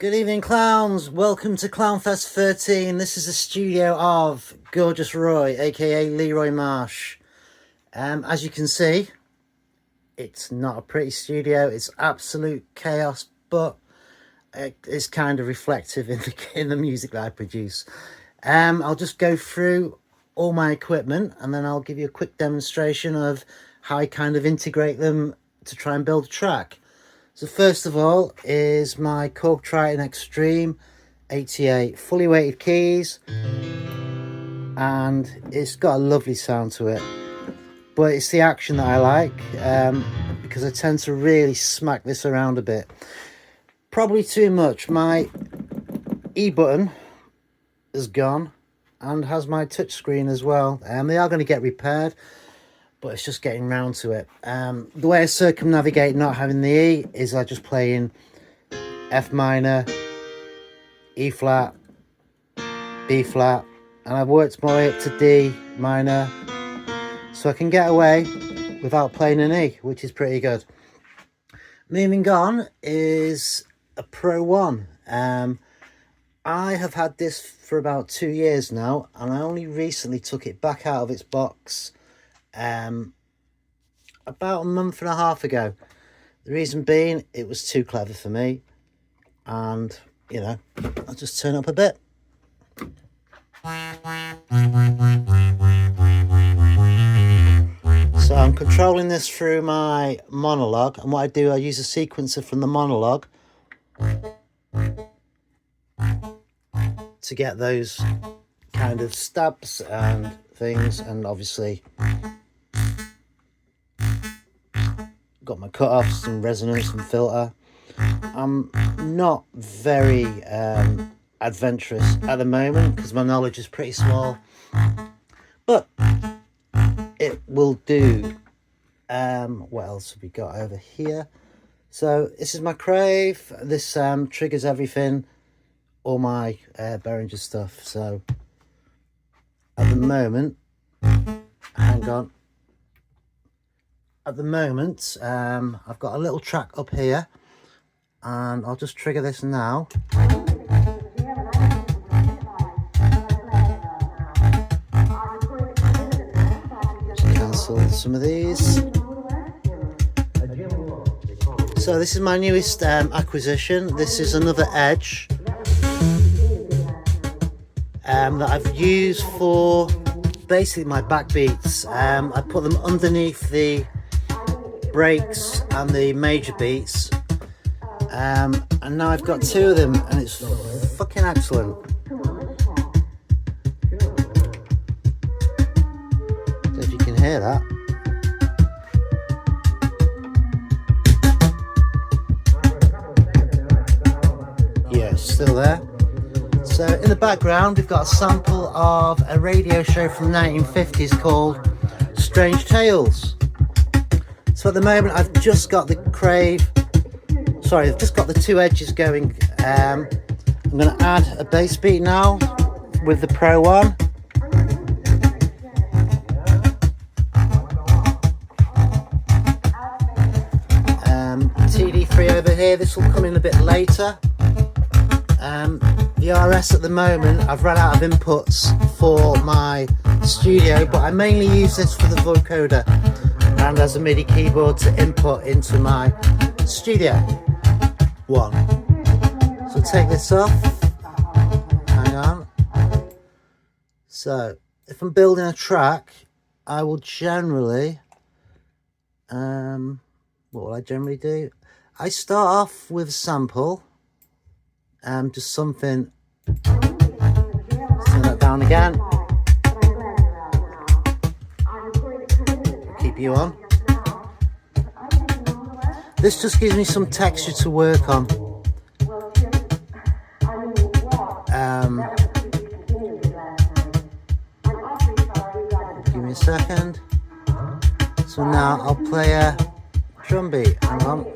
Good evening, clowns. Welcome to CLOWNFEST 13. This is the studio of Gorgeous Roy, aka Leroy Marsh. As you can see, it's not a pretty studio. It's absolute chaos, but it's kind of reflective in the music that I produce. I'll just go through all my equipment and then I'll give you a quick demonstration of how I kind of integrate them to try and build a track. So first of all is my Korg Triton Extreme 88 fully weighted keys, and it's got a lovely sound to it, but it's the action that I like, because I tend to really smack this around a bit, probably too much. My E button is gone and has my touch screen as well, and they are going to get repaired, but it's just getting round to it. The way I circumnavigate not having the E is I just play in F minor, E flat, B flat, and I've worked my way up to D minor, so I can get away without playing an E, which is pretty good. Moving on is a Pro 1. I have had this for about 2 years now, and I only recently took it back out of its box about a month and a half ago. The reason being, it was too clever for me, and you know, I'll just turn up a bit. So I'm controlling this through my monologue, and what I do, I use a sequencer from the monologue to get those kind of stabs and things, and obviously got my cut-offs and resonance and filter. I'm not very adventurous at the moment because my knowledge is pretty small, but it will do. What else have we got over here? So this is my Crave. This triggers everything, all my Behringer stuff. So at the moment, hang on. At the moment, I've got a little track up here, and I'll just trigger this now. Just cancel some of these. So this is my newest acquisition. This is another Edge that I've used for basically my backbeats. I put them underneath the breaks and the major beats, and now I've got two of them, and it's fucking excellent. Don't know if you can hear that. Yeah, it's still there. So in the background we've got a sample of a radio show from the 1950s called Strange Tales. So at the moment I've just got the Crave, sorry, I've just got the two Edges going. I'm going to add a bass beat now with the Pro 1. TD3 over here, this will come in a bit later. The RS at the moment, I've run out of inputs for my studio, but I mainly use this for the vocoder and as a MIDI keyboard to input into my studio one. So take this off, hang on. So if I'm building a track, I will generally, what will I generally do? I start off with a sample, just something, turn that down again, keep you on. This just gives me some texture to work on. Give me a second. So now I'll play a drum beat, hang on.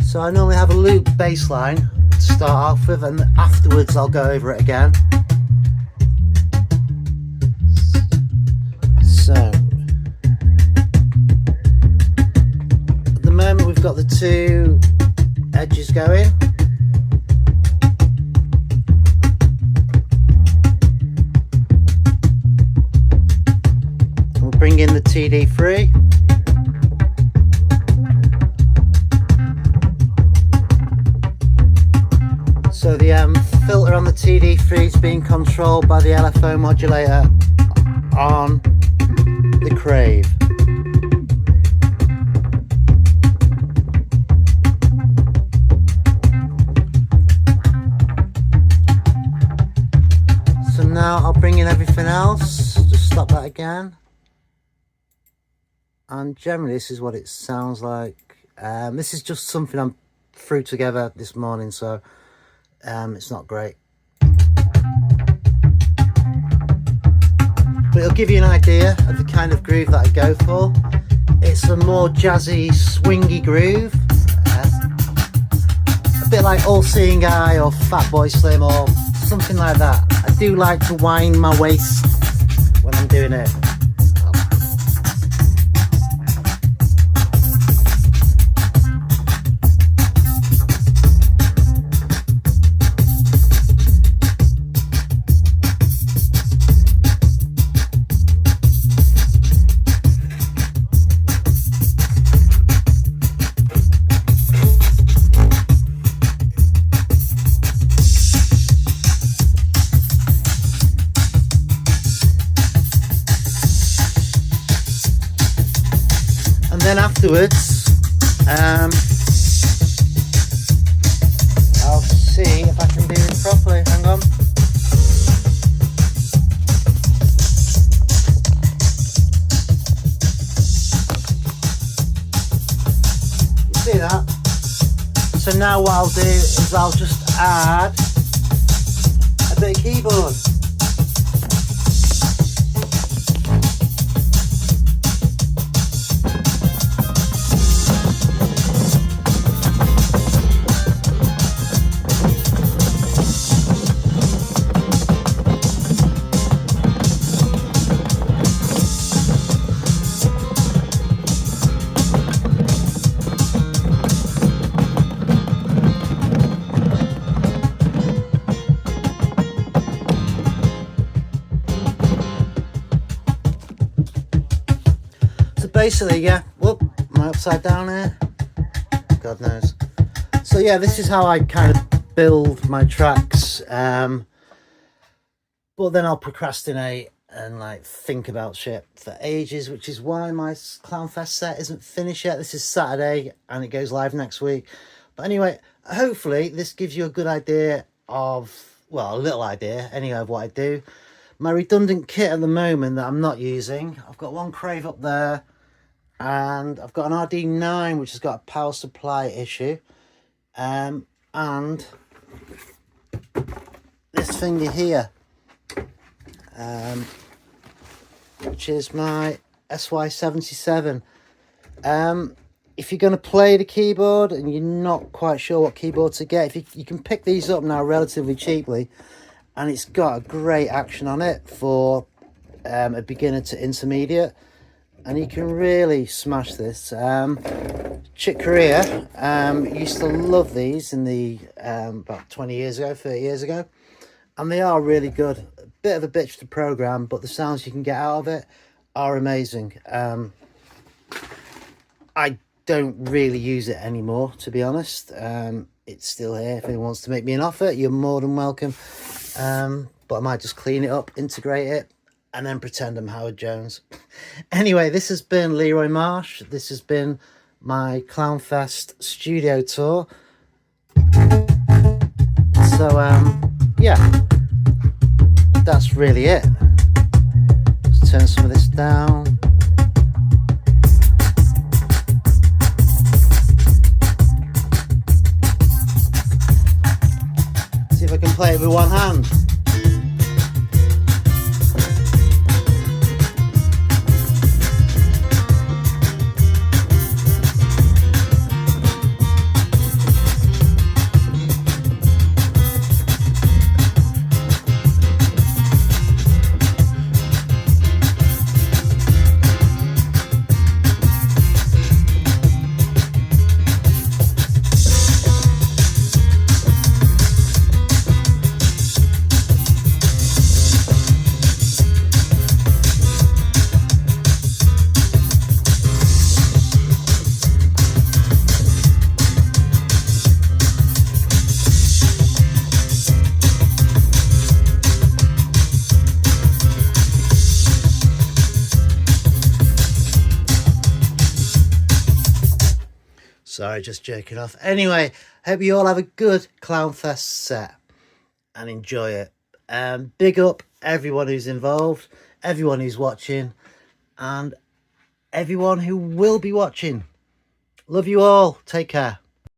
So I normally have a loop bass line to start off with, and afterwards I'll go over it again. we've got the two edges going. We'll bring in the TD3. So the filter on the TD3 is being controlled by the LFO modulator on the Crave. So now I'll bring in everything else. Just stop that again. And generally this is what it sounds like. This is just something I threw together this morning, so it's not great, but it'll give you an idea of the kind of groove that I go for. It's a more jazzy, swingy groove, a bit like All Seeing Eye or Fatboy Slim or something like that. I do like to wind my waist when I'm doing it. Then afterwards, I'll see if I can do it properly. Hang on. You see that? So now what I'll do is I'll just add a bit of keyboard. Basically, yeah, whoop, am I upside down here? God knows. So yeah, this is how I kind of build my tracks, but then I'll procrastinate and like think about shit for ages, which is why my CLOWNFEST set isn't finished yet. This is Saturday and it goes live next week. But anyway, hopefully this gives you a good idea of, well, a little idea anyway of what I do. My redundant kit at the moment that I'm not using, I've got one Crave up there, and I've got an RD9 which has got a power supply issue, and this finger here, which is my SY77. If you're going to play the keyboard and you're not quite sure what keyboard to get, if you can pick these up now relatively cheaply, and it's got a great action on it for a beginner to intermediate, and you can really smash this. Chick Corea used to love these in the about 20 years ago, 30 years ago, and they are really good. A bit of a bitch to program, but the sounds you can get out of it are amazing. I don't really use it anymore, to be honest. It's still here. If anyone wants to make me an offer, you're more than welcome. But I might just clean it up, integrate it, and then pretend I'm Howard Jones. Anyway, this has been Leroy Marsh. This has been my CLOWNFEST studio tour. So, yeah, that's really it. Let's turn some of this down. See if I can play it with one hand. Sorry, just jerking off. Anyway, hope you all have a good CLOWNFEST set and enjoy it. Big up everyone who's involved, everyone who's watching, and everyone who will be watching. Love you all. Take care.